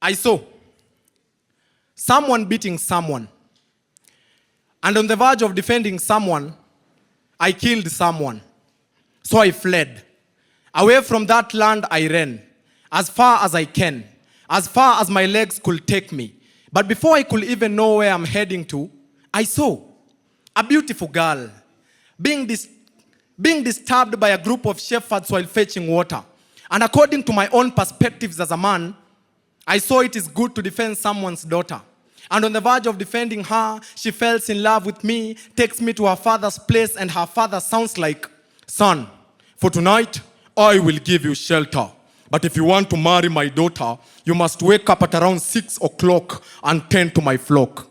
I saw someone beating someone. And on the verge of defending someone, I killed someone. So I fled. Away from that land I ran, as far as I can, as far as my legs could take me. But before I could even know where I'm heading to, I saw a beautiful girl being disturbed by a group of shepherds while fetching water. And according to my own perspectives as a man, I saw it is good to defend someone's daughter. And on the verge of defending her, she falls in love with me, takes me to her father's place, and her father sounds like, "Son, for tonight, I will give you shelter. But if you want to marry my daughter, you must wake up at around 6 o'clock and tend to my flock."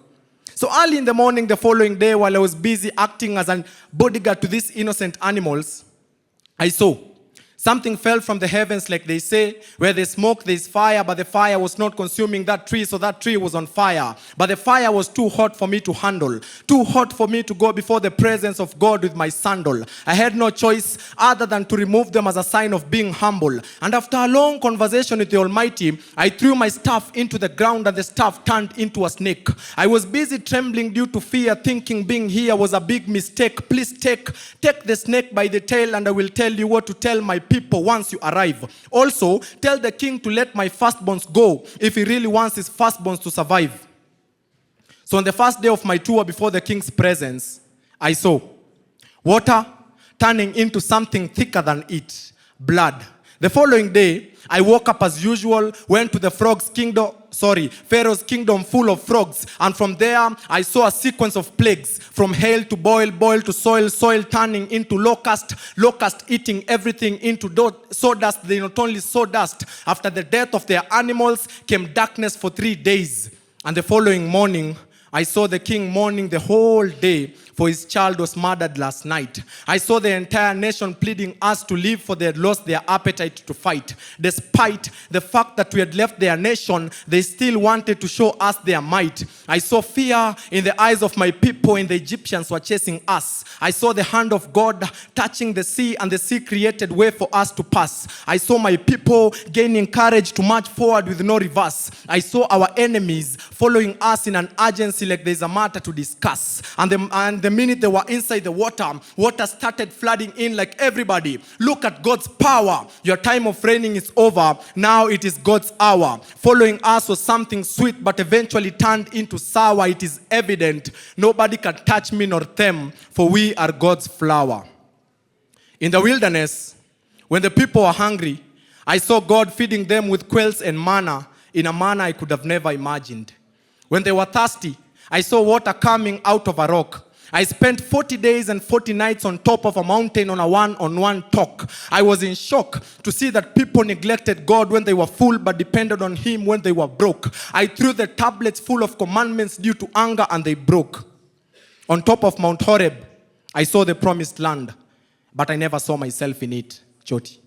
So early in the morning the following day, while I was busy acting as a bodyguard to these innocent animals, I saw something fell from the heavens, like they say, where there's smoke, there's fire, but the fire was not consuming that tree, so that tree was on fire. But the fire was too hot for me to handle, too hot for me to go before the presence of God with my sandal. I had no choice other than to remove them as a sign of being humble. And after a long conversation with the Almighty, I threw my staff into the ground, and the staff turned into a snake. I was busy trembling due to fear, thinking being here was a big mistake. Please take the snake by the tail, and I will tell you what to tell my people once you arrive. Also, tell the king to let my firstborns go if he really wants his firstborns to survive. So on the first day of my tour before the king's presence, I saw water turning into something thicker than it, blood. The following day, I woke up as usual, went to the Pharaoh's kingdom full of frogs, and from there I saw a sequence of plagues, from hail to boil, boil to soil, soil turning into locust, locust eating everything into sawdust. They not only sawdust, after the death of their animals came darkness for 3 days. And the following morning, I saw the king mourning the whole day, for his child was murdered last night. I saw the entire nation pleading us to leave, for they had lost their appetite to fight. Despite the fact that we had left their nation, they still wanted to show us their might. I saw fear in the eyes of my people, and the Egyptians were chasing us. I saw the hand of God touching the sea, and the sea created way for us to pass. I saw my people gaining courage to march forward with no reverse. I saw our enemies following us in an urgency, like there's a matter to discuss. And the minute they were inside the water started flooding in like everybody. Look at God's power. Your time of reigning is over. Now it is God's hour. Following us was something sweet, but eventually turned into sour. It is evident nobody can touch me nor them, for we are God's flower. In the wilderness, when the people were hungry, I saw God feeding them with quails and manna in a manner I could have never imagined. When they were thirsty, I saw water coming out of a rock. I spent 40 days and 40 nights on top of a mountain on a one-on-one talk. I was in shock to see that people neglected God when they were full, but depended on Him when they were broke. I threw the tablets full of commandments due to anger, and they broke. On top of Mount Horeb, I saw the promised land, but I never saw myself in it. Choti.